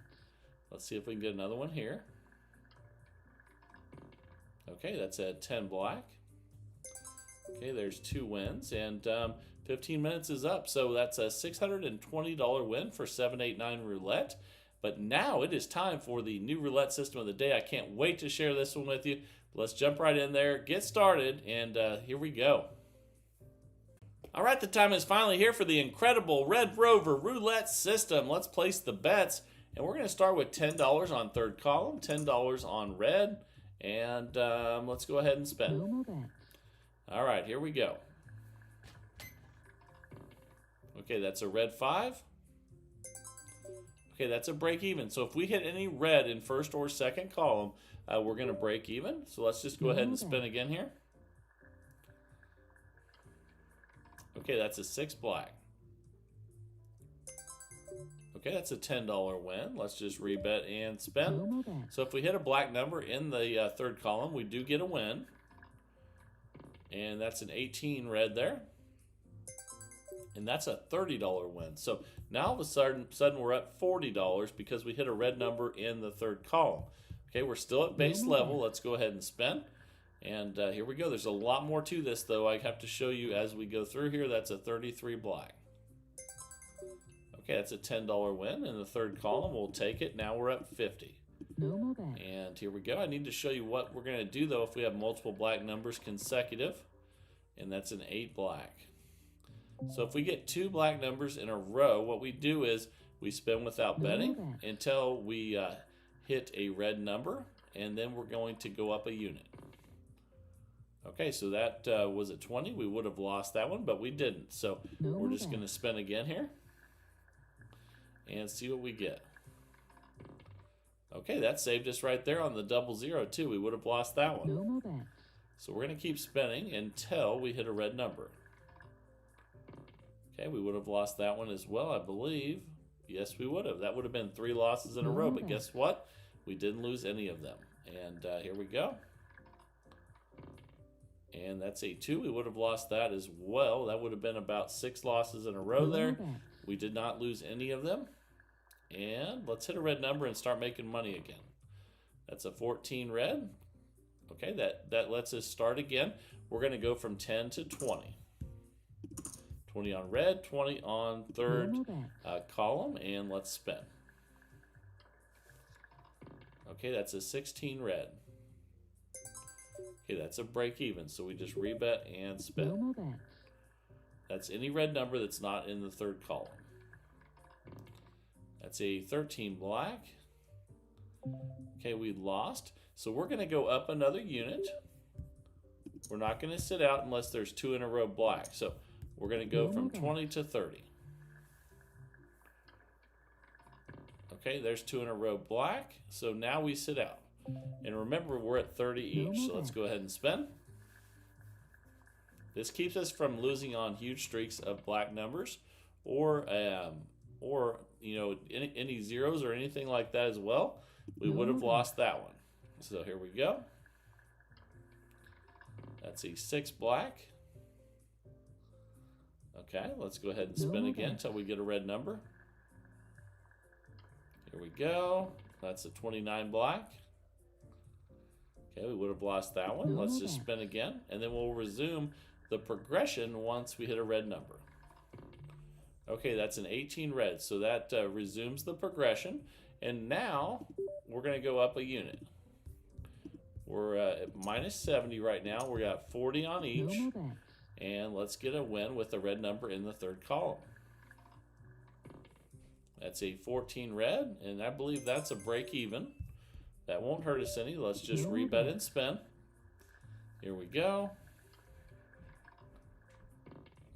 Let's see if we can get another one here. Okay, that's a 10 black. Okay, there's 2 wins, and 15 minutes is up. So that's a $620 win for 789 roulette. But now it is time for the new roulette system of the day. I can't wait to share this one with you. Let's jump right in there, get started, and here we go. All right, the time is finally here for the incredible Red Rover roulette system. Let's place the bets, and we're going to start with $10 on third column, $10 on red, and let's go ahead and spin. All right, here we go. Okay, that's a red 5. Okay, that's a break even. So if we hit any red in first or second column, we're going to break even. So let's just go ahead and spin again here. Okay, that's a 6 black. Okay, that's a $10 win. Let's just rebet and spin. So if we hit a black number in the third column, we do get a win. And that's an 18 red there. And that's a $30 win. So now all of a sudden we're at $40 because we hit a red number in the third column. Okay, we're still at base level. Let's go ahead and spin. And here we go. There's a lot more to this, though. I have to show you as we go through here. That's a 33 black. Okay, that's a $10 win in the third column. We'll take it. Now we're at 50. And here we go. I need to show you what we're going to do, though, if we have multiple black numbers consecutive. And that's an 8 black. So if we get 2 black numbers in a row, what we do is we spin without betting until we hit a red number, and then we're going to go up a unit. Okay, so that was a 20. We would have lost that one, but we didn't. So we're just going to spin again here and see what we get. Okay, that saved us right there on the double zero, too. We would have lost that one. So we're going to keep spinning until we hit a red number. Okay, we would have lost that one as well, I believe. Yes, we would have. That would have been 3 losses in a row, but guess what? We didn't lose any of them. And here we go. And that's a 2. We would have lost that as well. That would have been about 6 losses in a row there. We did not lose any of them. And let's hit a red number and start making money again. That's a 14 red. Okay, that lets us start again. We're going to go from 10 to 20. 20 on red, 20 on third column, and let's spin. Okay, that's a 16 red. Okay, that's a break even, so we just rebet and spin. That's any red number that's not in the third column. That's a 13 black. Okay, we lost, so we're going to go up another unit. We're not going to sit out unless there's 2 in a row black. So we're going to go from 20 to 30. Okay, there's 2 in a row black. So now we sit out. And remember, we're at 30 each. So let's go ahead and spin. This keeps us from losing on huge streaks of black numbers, or you know, any zeros or anything like that as well. We would have lost that one. So here we go. That's a 6 black. Okay, let's go ahead and spin again until we get a red number. Here we go. That's a 29 black. Okay, we would have lost that one. Let's just spin again, and then we'll resume the progression once we hit a red number. Okay, that's an 18 red, so that resumes the progression, and now we're going to go up a unit. We're at minus 70 right now. We got 40 on each. And let's get a win with a red number in the third column. That's a 14 red, and I believe that's a break even. That won't hurt us any. Let's just rebet and spin. Here we go.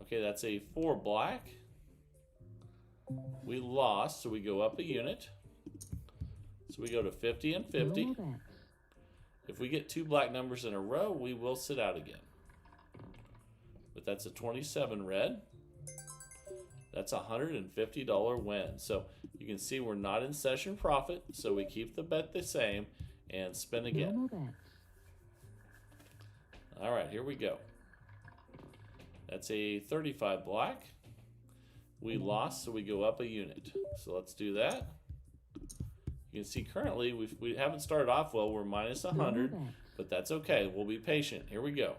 Okay, that's a 4 black. We lost, so we go up a unit. So we go to 50 and 50. If we get 2 black numbers in a row, we will sit out again. But that's a 27 red. That's a $150 win. So you can see we're not in session profit, so we keep the bet the same and spin again. All right, here we go. That's a 35 black. We lost, so we go up a unit. So let's do that. You can see currently we haven't started off well. We're minus 100, but that's okay. We'll be patient. Here we go.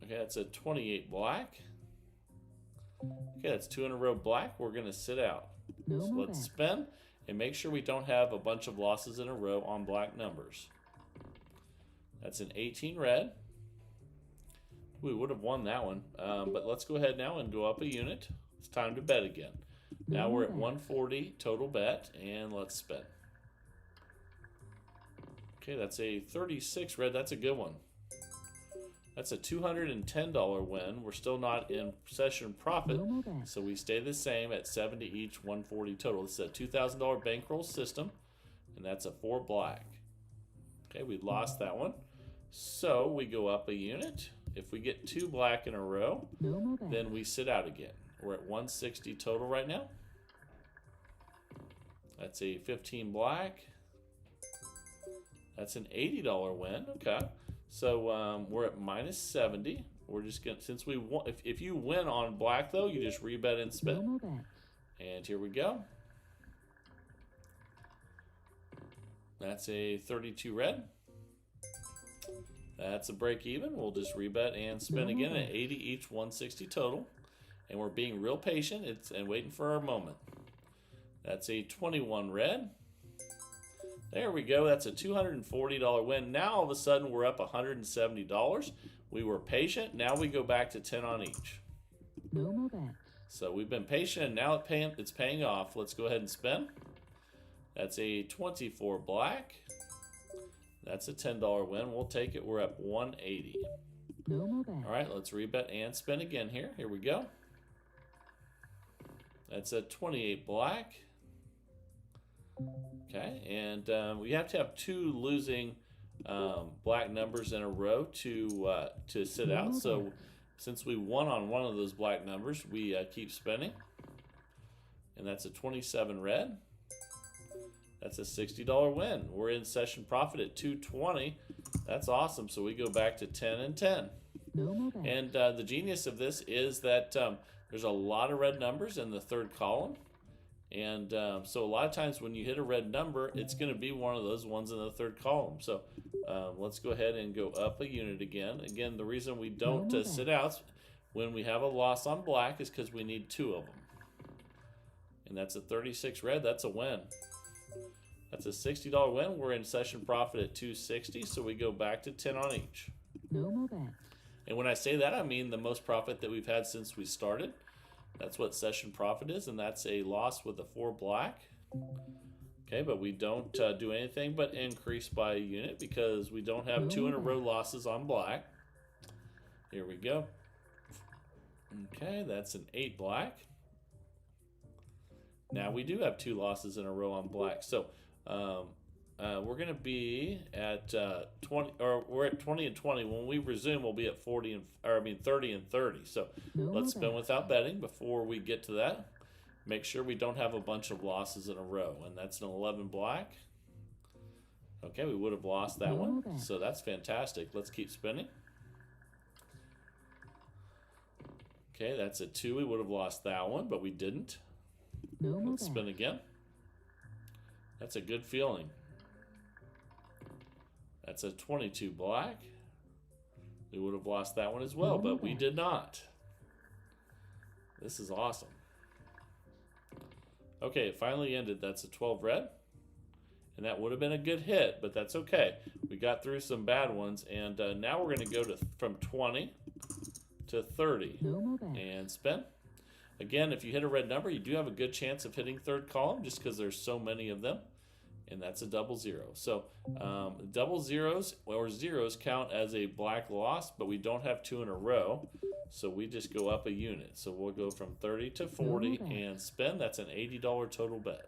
Okay, that's a 28 black. Okay, that's 2 in a row black. We're going to sit out. So let's spin and make sure we don't have a bunch of losses in a row on black numbers. That's an 18 red. We would have won that one, but let's go ahead now and go up a unit. It's time to bet again. Now we're at 140 total bet, and let's spin. Okay, that's a 36 red. That's a good one. That's a $210 win. We're still not in session profit, so we stay the same at 70 each, 140 total. This is a $2,000 bankroll system, and that's a 4 black. Okay, we lost that one. So we go up a unit. If we get 2 black in a row, then we sit out again. We're at 160 total right now. That's a 15 black. That's an $80 win. Okay. So we're at minus 70. We're just going to, since we won, if you win on black though, you just rebet and spin. And here we go. That's a 32 red. That's a break even. We'll just rebet and spin again at 80 each, 160 total. And we're being real patient and waiting for our moment. That's a 21 red. There we go. That's a $240 win. Now all of a sudden we're up $170. We were patient. Now we go back to 10 on each. So we've been patient and now it's paying off. Let's go ahead and spin. That's a 24 black. That's a $10 win. We'll take it. We're up 180. All right, let's rebet and spin again here. Here we go. That's a 28 black. Okay, and we have to have 2 losing black numbers in a row to sit out. So since we won on one of those black numbers, we keep spinning. And that's a 27 red. That's a $60 win. We're in session profit at 220. That's awesome. So we go back to 10 and 10. And the genius of this is that there's a lot of red numbers in the third column. And so a lot of times when you hit a red number, it's going to be one of those ones in the third column. So let's go ahead and go up a unit again. Again, the reason we don't sit out when we have a loss on black is because we need 2 of them. And that's a 36 red. That's a win. That's a $60 win. We're in session profit at 260, so we go back to 10 on each. No more bets. And when I say that, I mean the most profit that we've had since we started. That's what session profit is, and that's a loss with a 4 black. Okay, but we don't do anything but increase by a unit because we don't have 2 in a row losses on black. Here we go. Okay, that's an 8 black. Now we do have 2 losses in a row on black. So we're going to be at 20, or we're at 20 and 20. When we resume, we'll be at 30 and 30. So let's spin without betting before we get to that. Make sure we don't have a bunch of losses in a row, and that's an 11 black. Okay, we would have lost that one, so that's fantastic. Let's keep spinning. Okay, that's a 2. We would have lost that one, but we didn't. Let's spin again. That's a good feeling. That's a 22 black. We would have lost that one as well, but we did not. This is awesome. Okay, it finally ended. That's a 12 red. And that would have been a good hit, but that's okay. We got through some bad ones, and now we're going to go from 20 to 30 and spin. Again, if you hit a red number, you do have a good chance of hitting third column just because there's so many of them. And that's a double 0. So double zeros or zeros count as a black loss, but we don't have 2 in a row. So we just go up a unit. So we'll go from 30 to 40 and spin. That's an $80 total bet.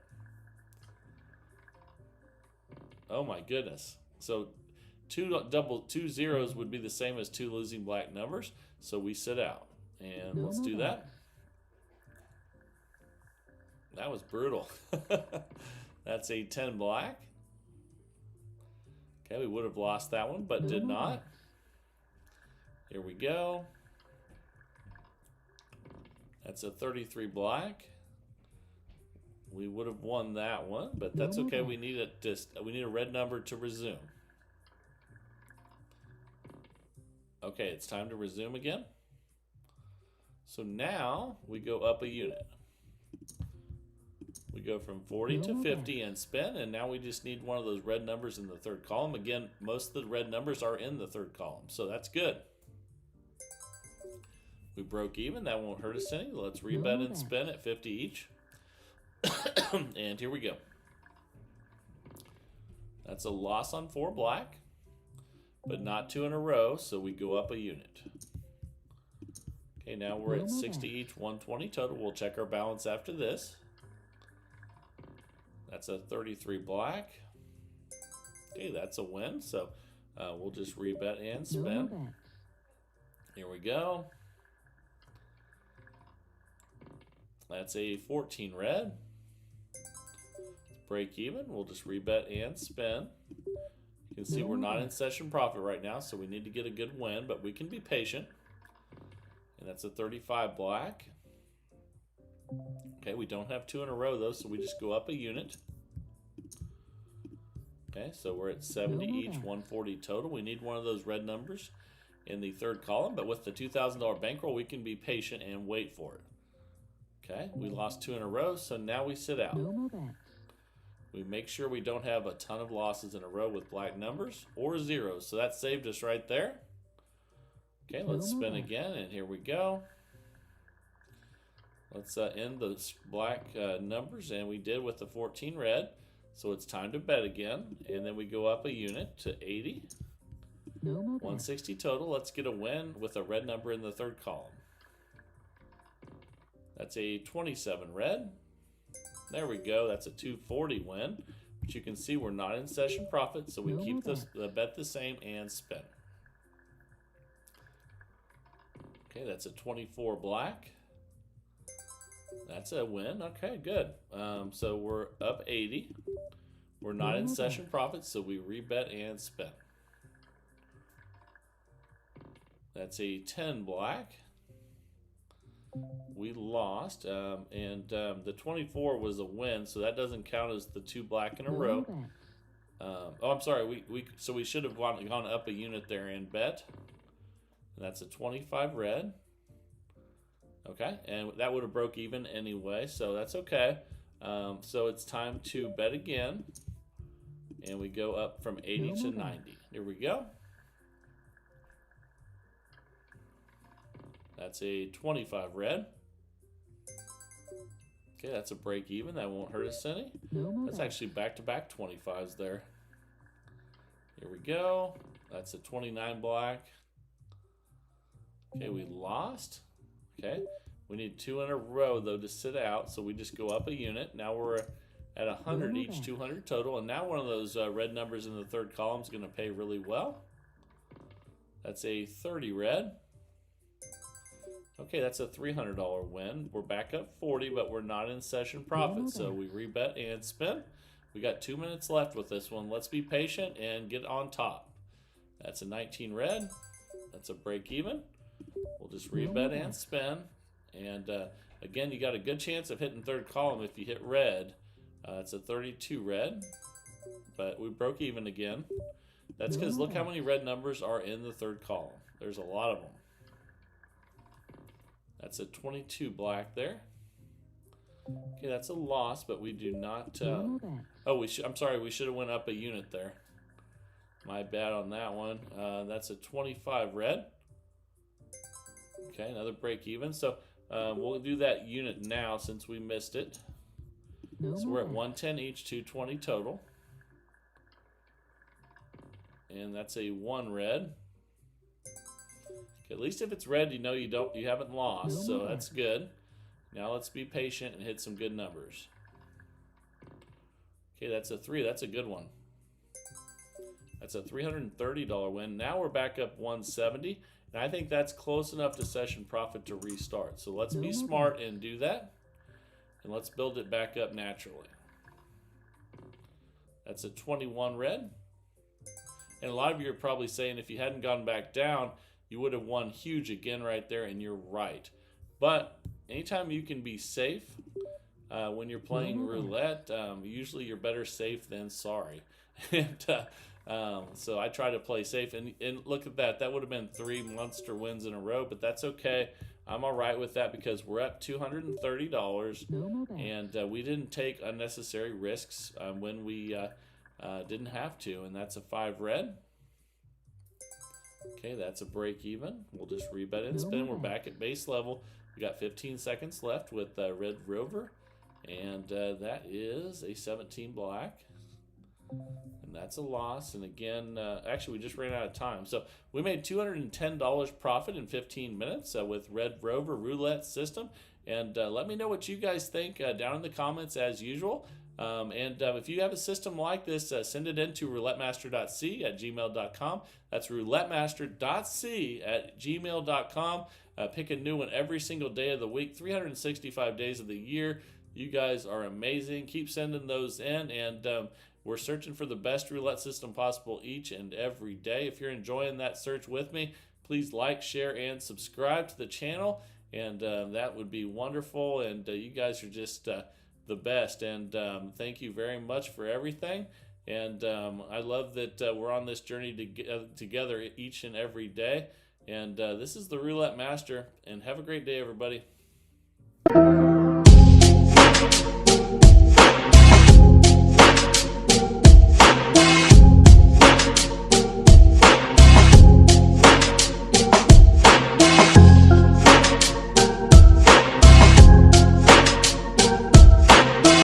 Oh my goodness. So two zeros would be the same as 2 losing black numbers. So we sit out. And let's do that. That was brutal. That's a 10 black. Okay, we would have lost that one, but did not. Here we go. That's a 33 black. We would have won that one, but that's okay. We need a red number to resume. Okay, it's time to resume again. So now we go up a unit. We go from 40 to 50 and spin, and now we just need one of those red numbers in the third column. Again, most of the red numbers are in the third column, so that's good. We broke even. That won't hurt us any. Let's rebet and spin at 50 each. And here we go. That's a loss on 4 black, but not 2 in a row, so we go up a unit. Okay, now we're at 60 each, 120 total. We'll check our balance after this. That's a 33 black. Okay, that's a win. So we'll just rebet and spin. Here we go. That's a 14 red. Break even. We'll just rebet and spin. You can see we're not in session profit right now, so we need to get a good win, but we can be patient. And that's a 35 black. Okay, we don't have 2 in a row though, so we just go up a unit. Okay, so we're at 70 each, 140 total. We need one of those red numbers in the third column, but with the $2,000 bankroll, we can be patient and wait for it. Okay, we lost 2 in a row, so now we sit out. We make sure we don't have a ton of losses in a row with black numbers or zeros, so that saved us right there. Okay, let's spin again, and here we go. Let's end the black numbers, and we did with the 14 red. So it's time to bet again, and then we go up a unit to 80. 160 total. Let's get a win with a red number in the third column. That's a 27 red. There we go. That's a 240 win. But you can see we're not in session profit, so we keep the bet the same and spin. Okay, that's a 24 black. That's a win. Okay, good. So we're up 80. We're not in session profit, so we rebet and spin. That's a 10 black. We lost, and the 24 was a win, so that doesn't count as the 2 black in a row. Oh, I'm sorry. So we should have gone up a unit there and bet. And that's a 25 red. Okay, and that would have broke even anyway, so that's okay. So it's time to bet again, and we go up from 80 to 90. Here we go. That's a 25 red. Okay, that's a break even. That won't hurt us any. That's actually back-to-back 25s there. Here we go. That's a 29 black. Okay, we lost. Okay, we need 2 in a row though to sit out, so we just go up a unit. Now we're at 100 each, 200 total, and now one of those red numbers in the third column is going to pay really well. That's a 30 red. Okay, that's a $300 win. We're back up 40, but we're not in session profit, so we rebet and spin. We got 2 minutes left with this one. Let's be patient and get on top. That's a 19 red. That's a break even. We'll just rebet and spin. And again, you got a good chance of hitting third column if you hit red. It's a 32 red, but we broke even again. That's because look how many red numbers are in the third column. There's a lot of them. That's a 22 black there. Okay, that's a loss, but we do not. Oh, I'm sorry. We should have went up a unit there. My bad on that one. That's a 25 red. Okay, another break even. So we'll do that unit now since we missed it. So we're at 110 each, 220 total. And that's a 1 red. Okay, at least if it's red, you know you haven't lost, so that's good. Now let's be patient and hit some good numbers. Okay, that's a 3. That's a good one. That's a $330 win. Now we're back up 170, and I think that's close enough to session profit to restart. So let's be smart and do that, and let's build it back up naturally. That's a 21 red. And a lot of you are probably saying if you hadn't gone back down, you would have won huge again right there, and you're right. But anytime you can be safe when you're playing roulette, usually you're better safe than sorry. And so I try to play safe, and look at that. That would have been 3 monster wins in a row, but that's okay. I'm all right with that because we're up $230, and we didn't take unnecessary risks when we didn't have to, and that's a 5 red. Okay, that's a break even. We'll just rebet and spin. We're back at base level. We got 15 seconds left with red Rover, and that is a 17 black. And that's a loss. And again, actually, we just ran out of time. So we made $210 profit in 15 minutes with red Rover roulette system. And let me know what you guys think down in the comments as usual. And if you have a system like this, send it in to roulettemaster.c@gmail.com. That's roulettemaster.c@gmail.com. Pick a new one every single day of the week, 365 days of the year. You guys are amazing. Keep sending those in, and we're searching for the best roulette system possible each and every day. If you're enjoying that search with me, please like, share, and subscribe to the channel, and that would be wonderful. And you guys are just the best, and thank you very much for everything. And I love that we're on this journey together each and every day. And this is the Roulette Master, and have a great day, everybody.